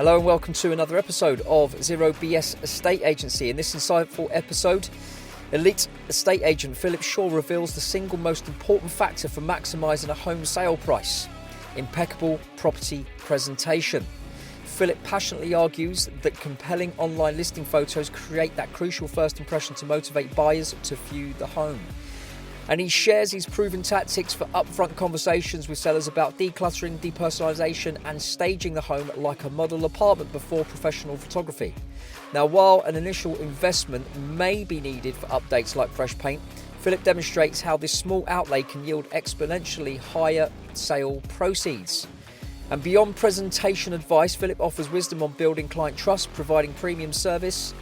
Hello and welcome to another episode of Zero BS Estate Agency. In this insightful episode, elite estate agent Philip Shaw reveals the single most important factor for maximising a home sale price: impeccable property presentation. Philip passionately argues that compelling online listing photos create that crucial first impression to motivate buyers to view the home. And he shares his proven tactics for upfront conversations with sellers about decluttering, depersonalisation and staging the home like a model apartment before professional photography. Now, while an initial investment may be needed for updates like fresh paint, Philip demonstrates how this small outlay can yield exponentially higher sale proceeds. And beyond presentation advice, Philip offers wisdom on building client trust, providing premium service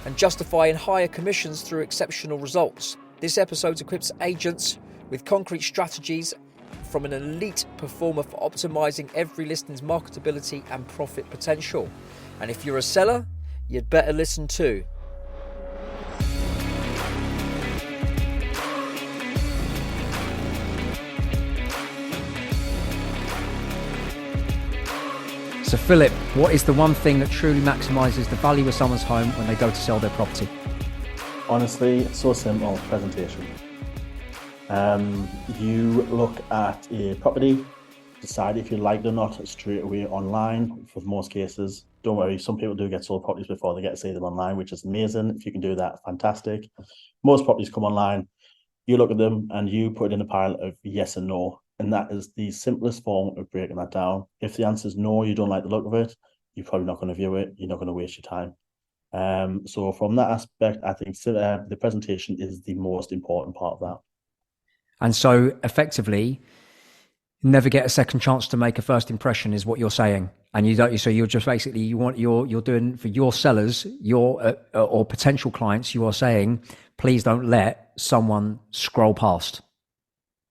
and justifying higher commissions through exceptional results. This episode equips agents with concrete strategies from an elite performer for optimizing every listing's marketability and profit potential. And if you're a seller, you'd better listen too. So Philip, what is the one thing that truly maximizes the value of someone's home when they go to sell their property? Honestly, so simple: presentation. You look at a property, decide if you like it or not straight away online. For most cases, don't worry, some people do get sold properties before they get to see them online, which is amazing. If you can do that, fantastic. Most properties come online, you look at them and you put it in a pile of yes and no. And that is the simplest form of breaking that down. If the answer is no, you don't like the look of it, you're probably not going to view it, you're not going to waste your time. So from that aspect, I think the presentation is the most important part of that. And so effectively, never get a second chance to make a first impression is what you're saying. And you don't, so you're just basically, you're doing for your sellers, or potential clients, you are saying, please don't let someone scroll past.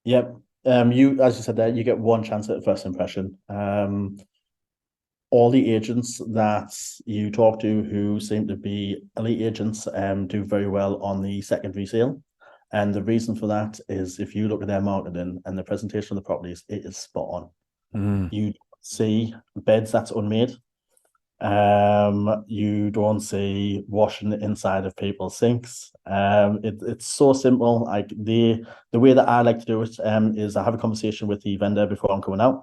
Yep. You, as you said there, you get one chance at a first impression. All the agents that you talk to who seem to be elite agents do very well on the secondary sale. And the reason for that is if you look at their marketing and the presentation of the properties, it is spot on. You see beds that's unmade. You don't see washing the inside of people's sinks. It's so simple. Like the way that I like to do it is I have a conversation with the vendor before I'm coming out,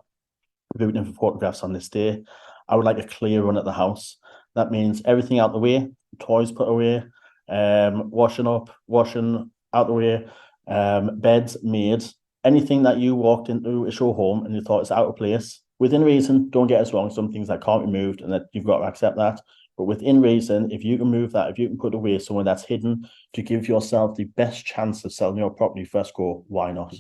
booking for photographs on this day. I would like a clear run at the house. That means everything out the way, toys put away, washing out the way, beds made. Anything that you walked into a show home and you thought it's out of place, within reason, don't get us wrong, some things that can't be moved and that you've got to accept that. But within reason, if you can move that, if you can put away somewhere that's hidden to give yourself the best chance of selling your property first go, why not?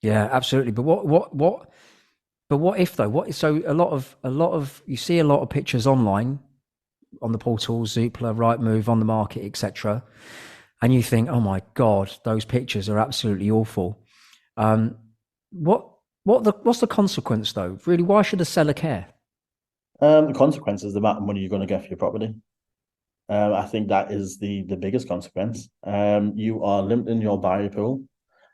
Yeah, absolutely. But what if though? So a lot of you see a lot of pictures online on the portals, Zoopla, Rightmove, on the market, etc. And you think, oh my God, those pictures are absolutely awful. What's the consequence though? Really, why should a seller care? The consequence is the amount of money you're going to get for your property. I think that is the biggest consequence. You are limiting your buyer pool.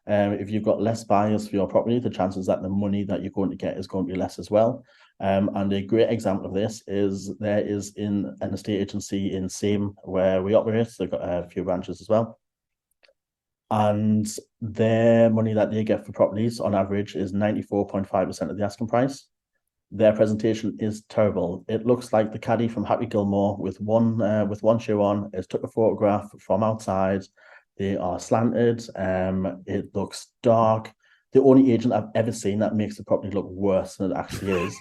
If you've got less buyers for your property, the chances that the money that you're going to get is going to be less as well. And a great example of this is there is in an estate agency in Same where we operate. They've got a few branches as well. And their money that they get for properties on average is 94.5% of the asking price. Their presentation is terrible. It looks like the caddy from Happy Gilmore with one shoe on. It's took a photograph from outside. They are slanted. It looks dark. The only agent I've ever seen that makes the property look worse than it actually is.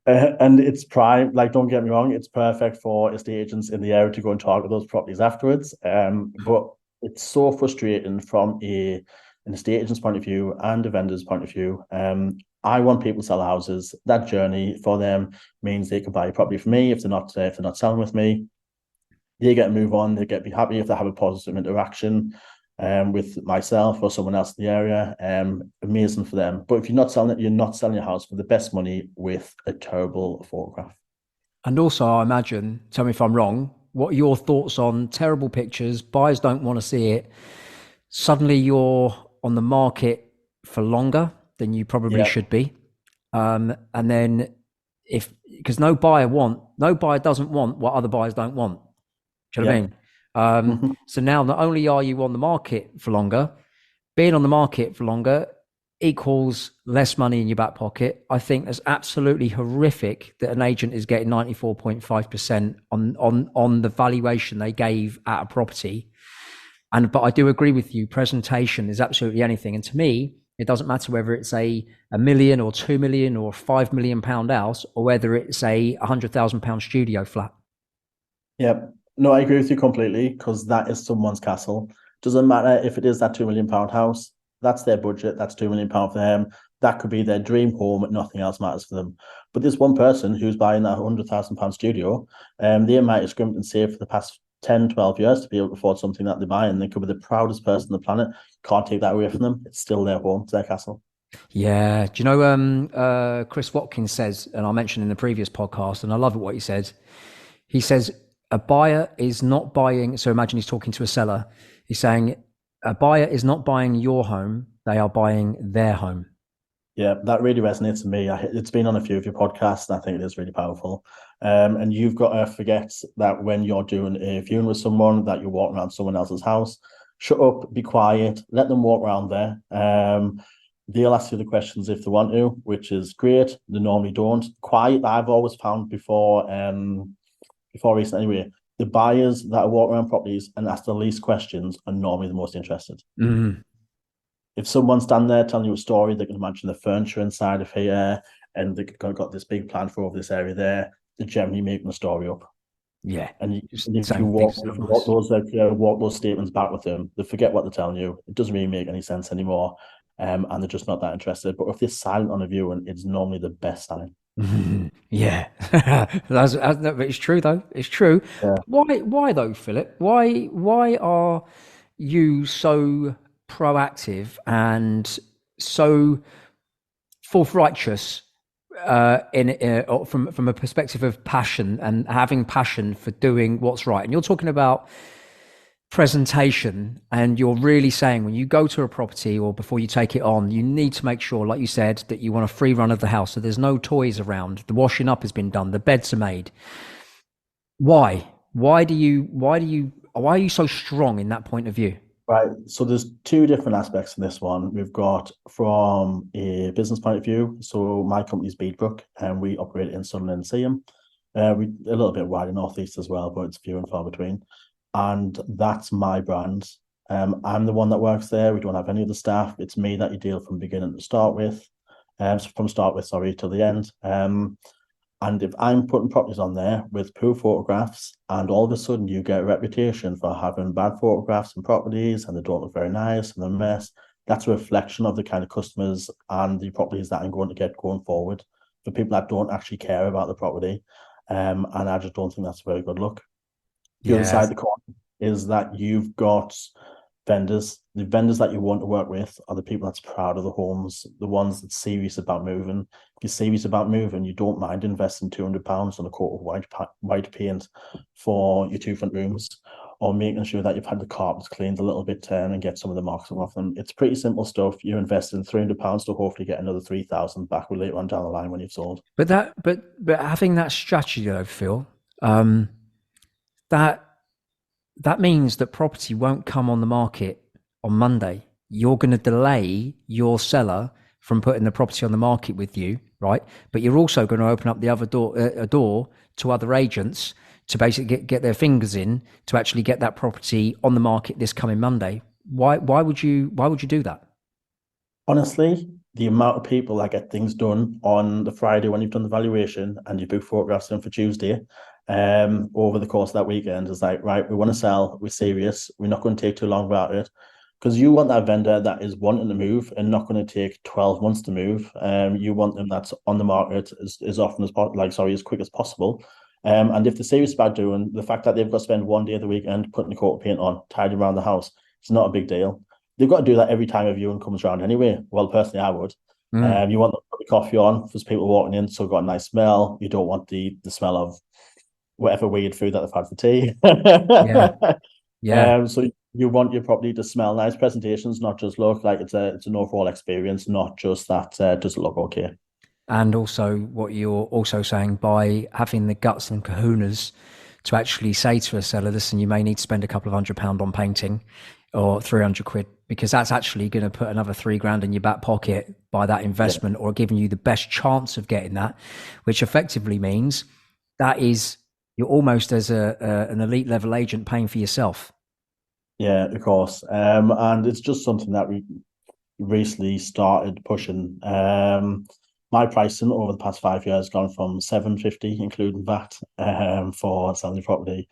And it's prime, like, don't get me wrong, it's perfect for estate agents in the area to go and target those properties afterwards. But it's so frustrating from an estate agent's point of view and a vendor's point of view. I want people to sell houses. That journey for them means they can buy a property from me if they're not selling with me. They get to move on. They get to be happy if they have a positive interaction with myself or someone else in the area. Amazing for them. But if you're not selling it, you're not selling your house for the best money with a terrible photograph. And also, I imagine, tell me if I'm wrong, what are your thoughts on terrible pictures? Buyers don't want to see it. Suddenly you're on the market for longer than you probably should be. And then because no buyer doesn't want what other buyers don't want. Do you know what I mean? So now not only are you on the market for longer, being on the market for longer equals less money in your back pocket. I think that's absolutely horrific that an agent is getting 94.5% on the valuation they gave at a property. But I do agree with you, presentation is absolutely anything. And to me, it doesn't matter whether it's a million or 2 million or £5 million house, or whether it's a £100,000 studio flat. Yeah, no, I agree with you completely, because that is someone's castle. Doesn't matter if it is that £2 million house. That's their budget. That's £2 million for them. That could be their dream home. Nothing else matters for them. But there's one person who's buying that £100,000 studio, they might have scrimped and saved for the past 10, 12 years to be able to afford something that they buy, and they could be the proudest person on the planet. Can't take that away from them. It's still their home. It's their castle. Yeah. Do you know, Chris Watkins says, and I mentioned in the previous podcast, and I love what he says. He says, a buyer is not buying. So imagine he's talking to a seller. He's saying, a buyer is not buying your home. They are buying their home. Yeah, that really resonates with me. It's been on a few of your podcasts, and I think it is really powerful. And you've got to forget that when you're doing a viewing with someone, that you're walking around someone else's house. Shut up, be quiet, let them walk around there. They'll ask you the questions if they want to, which is great. They normally don't. Quiet, I've always found before recently anyway, the buyers that are walking around properties and ask the least questions are normally the most interested. Mm-hmm. If someone's standing there telling you a story, they can imagine the furniture inside of here, and they've got this big plan for over this area there. They're generally making a story up. Yeah. And if you walk those statements back with them, they forget what they're telling you. It doesn't really make any sense anymore. And they're just not that interested. But if they're silent on a viewing, it's normally the best sign. Yeah. It's true though. It's true. Yeah. Why though, Philip? Why are you so proactive and so forthrighteous from a perspective of passion and having passion for doing what's right? And you're talking about presentation, and you're really saying when you go to a property or before you take it on, you need to make sure, like you said, that you want a free run of the house, so there's no toys around, the washing up has been done, the beds are made. Why are you so strong in that point of view? Right. So there's two different aspects in this one. We've got from a business point of view. So my company's Bedebrooke, and we operate in Sunderland and Seaham. We a little bit wider northeast as well, but it's few and far between. And that's my brand. I'm the one that works there. We don't have any of the staff. It's me that you deal from beginning to start with, till the end. And if I'm putting properties on there with poor photographs, and all of a sudden you get a reputation for having bad photographs and properties, and they don't look very nice and they're a mess, that's a reflection of the kind of customers and the properties that I'm going to get going forward for people that don't actually care about the property. And I just don't think that's a very good look. The other side of the coin is that you've got vendors. The vendors that you want to work with are the people that's proud of the homes, the ones that's serious about moving. If you're serious about moving, you don't mind investing £200 on a coat of white paint for your 2 front rooms, or making sure that you've had the carpets cleaned a little bit and get some of the marks off them. It's pretty simple stuff. You're investing £300 to hopefully get another 3,000 back later on down the line when you've sold. But having that strategy though, Phil, that means that property won't come on the market on Monday. You're going to delay your seller from putting the property on the market with you, right? But you're also going to open up the other door to other agents to basically get their fingers in to actually get that property on the market this coming Monday. Why would you do that? Honestly, the amount of people that get things done on the Friday when you've done the valuation and you book photographs in for Tuesday, over the course of that weekend is like, right, we want to sell, we're serious, we're not going to take too long about it, because you want that vendor that is wanting to move and not going to take 12 months to move. You want them that's on the market as often as as quick as possible. And if they're serious about doing, the fact that they've got to spend one day of the weekend putting a coat of paint on, tidying around the house, it's not a big deal. They've got to do that every time a viewing comes around anyway. Well, personally, I would. You want them to put the coffee on for people walking in, so it's got a nice smell. You don't want the smell of whatever weird food that they've had for tea. Yeah. So you want your property to smell nice, presentations, not just look like it's an overall experience, not just that does it look okay. And also what you're also saying, by having the guts and kahunas to actually say to a seller, listen, you may need to spend a couple of £100 on painting or 300 quid, because that's actually going to put another 3 grand in your back pocket by that Yeah, investment, or giving you the best chance of getting that, which effectively means that is, you're almost as an elite level agent paying for yourself. yeah, of course. And it's just something that we recently started pushing. My pricing over the past 5 years has gone from 750, including VAT, for selling the property.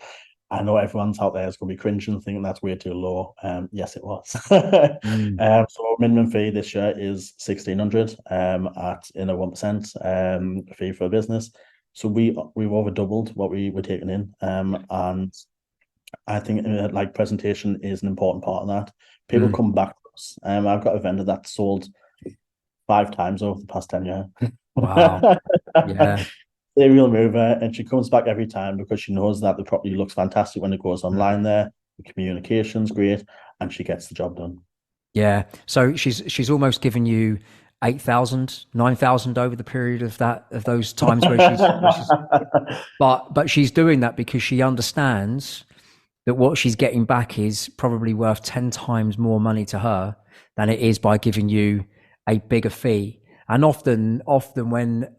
I know everyone's out there is going to be cringing, thinking that's way too low. Yes, it was. Mm. So minimum fee this year is 1,600 at in a 1% fee for a business. So we've over doubled what we were taking in, and I think like presentation is an important part of that. People Mm. come back to us. I've got a vendor that sold 5 times over the past 10 years. Wow. Yeah. Serial mover, and she comes back every time because she knows that the property looks fantastic when it goes online there. The communication's great, and she gets the job done. Yeah. So she's almost given you 8,000, 9,000 over the period of those times where she's but she's doing that because she understands that what she's getting back is probably worth 10 times more money to her than it is by giving you a bigger fee. And often when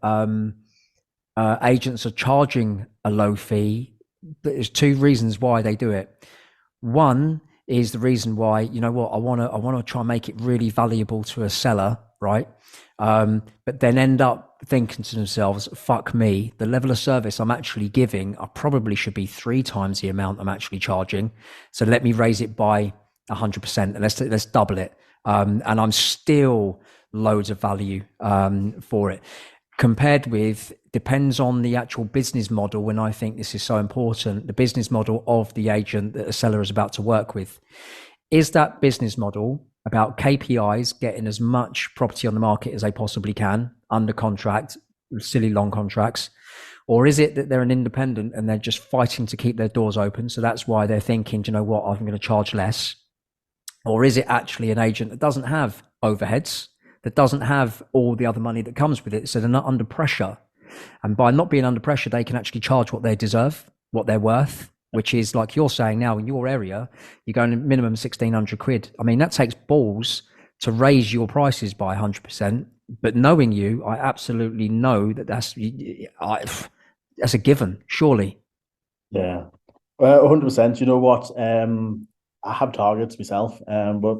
agents are charging a low fee, there's two reasons why they do it. One is the reason why, you know what, I want to try and make it really valuable to a seller, right? But then end up thinking to themselves, fuck me, the level of service I'm actually giving, I probably should be 3 times the amount I'm actually charging. So let me raise it by 100%, and let's double it. And I'm still loads of value for it. Compared with, depends on the actual business model. And I think this is so important, the business model of the agent that a seller is about to work with. Is that business model about KPIs, getting as much property on the market as they possibly can under contract, silly long contracts? Or is it that they're an independent and they're just fighting to keep their doors open? So that's why they're thinking, you know what, I'm going to charge less. Or is it actually an agent that doesn't have overheads, that doesn't have all the other money that comes with it? So they're not under pressure. And by not being under pressure, they can actually charge what they deserve, what they're worth, which is, like you're saying now, in your area, you're going to minimum 1,600 quid. I mean, that takes balls to raise your prices by 100%. But knowing you, I absolutely know that that's a given, surely. Yeah, well, 100%. You know what? I have targets myself, but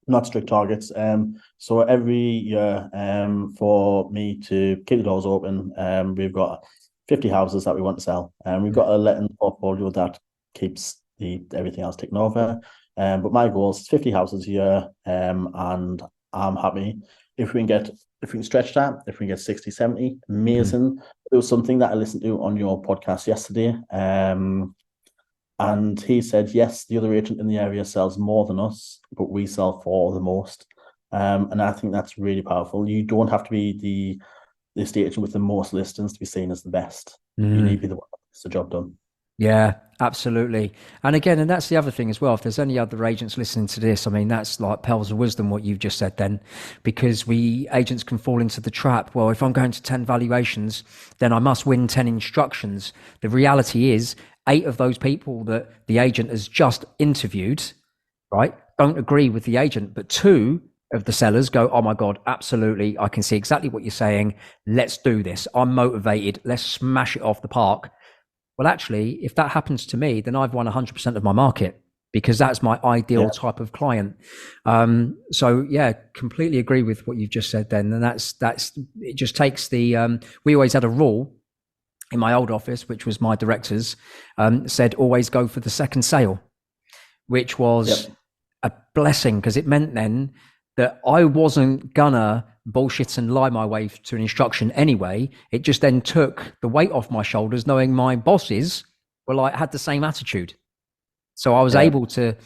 not strict targets. So every year, for me to keep the doors open, we've got 50 houses that we want to sell, and we've got a letting portfolio that keeps the everything else ticking over. But my goal is 50 houses a year, and I'm happy if we can stretch that, if we can get 60, 70, Mm. amazing. There was something that I listened to on your podcast yesterday. And he said, yes, the other agent in the area sells more than us, but we sell for the most. And I think that's really powerful. You don't have to be the estate agent with the most listings to be seen as the best. You need to Mm. be the one that gets the job done. Yeah, absolutely. And again, and that's the other thing as well. If there's any other agents listening to this, I mean, that's like pearls of wisdom, what you've just said then, because we agents can fall into the trap. Well, if I'm going to 10 valuations, then I must win 10 instructions. The reality is 8 of those people that the agent has just interviewed, right, don't agree with the agent, but 2 of the sellers go, oh my God, absolutely. I can see exactly what you're saying. Let's do this. I'm motivated. Let's smash it off the park. Well, actually, if that happens to me, then I've won 100% of my market, because that's my ideal Yeah, type of client. So yeah, completely agree with what you've just said then. And that's it just takes we always had a rule in my old office, which was my directors, said always go for the second sale, which yep, was a blessing, because it meant then that I wasn't gonna bullshit and lie my way to an instruction anyway. It just then took the weight off my shoulders, knowing my bosses were like, had the same attitude. So I was yeah. able to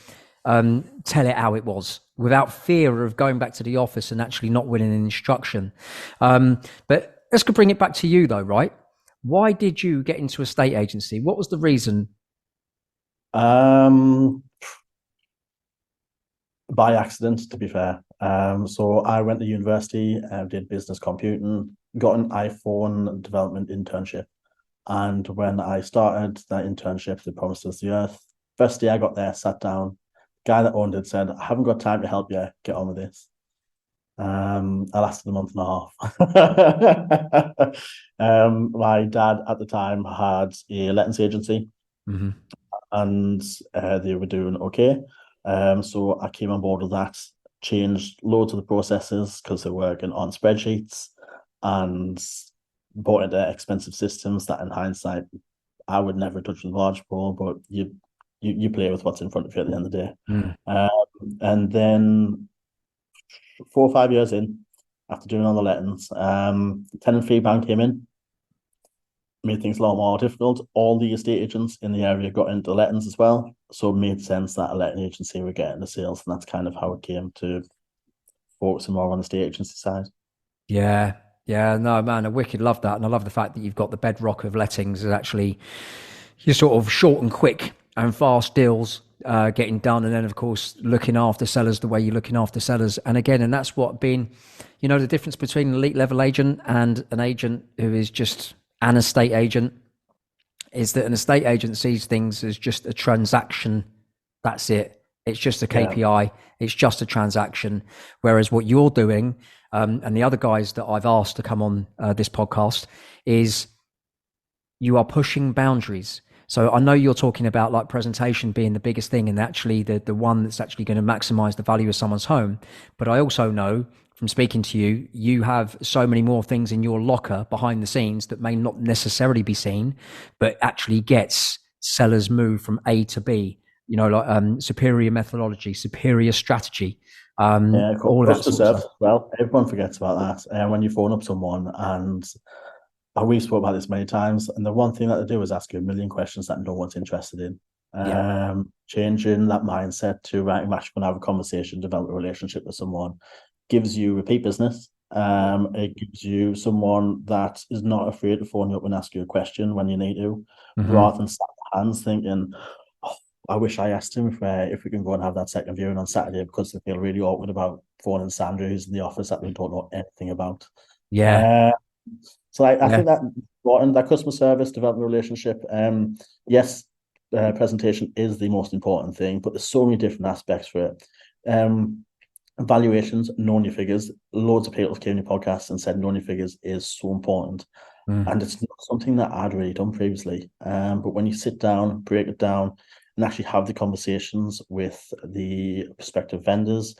tell it how it was without fear of going back to the office and actually not winning an instruction. But let's bring it back to you though, right? Why did you get into a state agency? What was the reason? Um, by accident, to be fair. So I went to university and did business computing. got an iPhone development internship. And when I started that internship, they promised us the earth. First day I got there, sat down. Guy that owned it said, "I haven't got time to help you. Get on with this." I lasted a month and a half. My dad at the time had a lettings agency, and they were doing okay. So I came on board with that, changed loads of the processes because they're working on spreadsheets, and bought into expensive systems that in hindsight I would never touch with a large ball, but you play with what's in front of you at the end of the day. And then 4 or 5 years in, after doing all the lettings, tenant fee ban came in, made things a lot more difficult. All the estate agents in the area got into lettings as well, so it made sense that a letting agency would get into sales, and that's kind of how it came to focusing more on the estate agency side. Yeah, no, man, I wicked love that. And I love the fact that you've got the bedrock of lettings is actually your sort of short and quick and fast deals getting done. And then, of course, looking after sellers the way you're looking after sellers. And again, and that's what being, the difference between an elite level agent and an agent who is just an estate agent is that an estate agent sees things as just a transaction. That's it. It's just a KPI. It's just a transaction. Whereas what you're doing, and the other guys that I've asked to come on this podcast, is you are pushing boundaries. So I know you're talking about like presentation being the biggest thing and actually the one that's actually going to maximize the value of someone's home. But I also know from speaking to you, you have so many more things in your locker behind the scenes that may not necessarily be seen, but actually gets sellers moved from A to B. Like superior methodology, superior strategy, all of that sort of stuff. Well, everyone forgets about that. And when you phone up someone, and we've spoken about this many times, and the one thing that they do is ask you a million questions that no one's interested in. Changing that mindset to, right, I'm actually going to have a conversation, develop a relationship with someone, gives you repeat business. It gives you someone that is not afraid to phone you up and ask you a question when you need to, rather than sat on hands thinking, I wish I asked him if we can go and have that second viewing on Saturday, because they feel really awkward about phoning Sandra, who's in the office, that they don't know anything about. So I think that important, that customer service, development relationship. Yes, presentation is the most important thing, but there's so many different aspects for it. Valuations, knowing your figures. Loads of people have came on your podcast and said knowing your figures is so important. And it's not something that I'd really done previously. But when you sit down, break it down, and actually have the conversations with the prospective vendors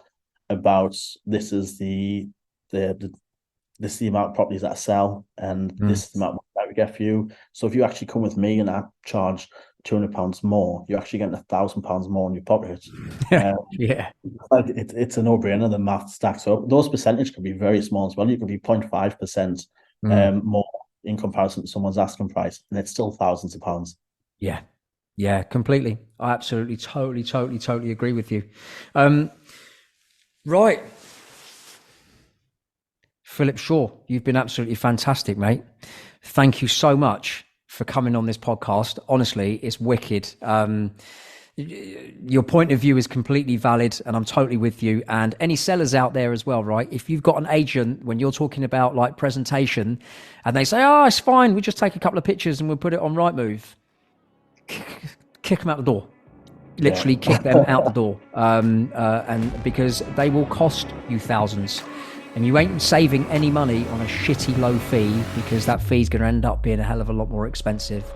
about this is the amount of properties that I sell, and this is the amount that we get for you. So if you actually come with me and I charge £200 more, you're actually getting £1,000 more in your pocket. Like it's a no-brainer. The math stacks up. Those percentage can be very small as well. You can be 0.5% more in comparison to someone's asking price, and it's still thousands of pounds. Yeah, completely. I absolutely, totally agree with you. Right. Philip Shaw, you've been absolutely fantastic, mate. Thank you so much for coming on this podcast. Honestly, it's wicked. Your point of view is completely valid, and I'm totally with you. And any sellers out there as well, right? If you've got an agent, when you're talking about like presentation, and they say, "Oh, it's fine, we just take a couple of pictures and we'll put it on Rightmove," kick them out the door. Literally kick them out the door. And because they will cost you thousands, and you ain't saving any money on a shitty low fee, because that fee is going to end up being a hell of a lot more expensive.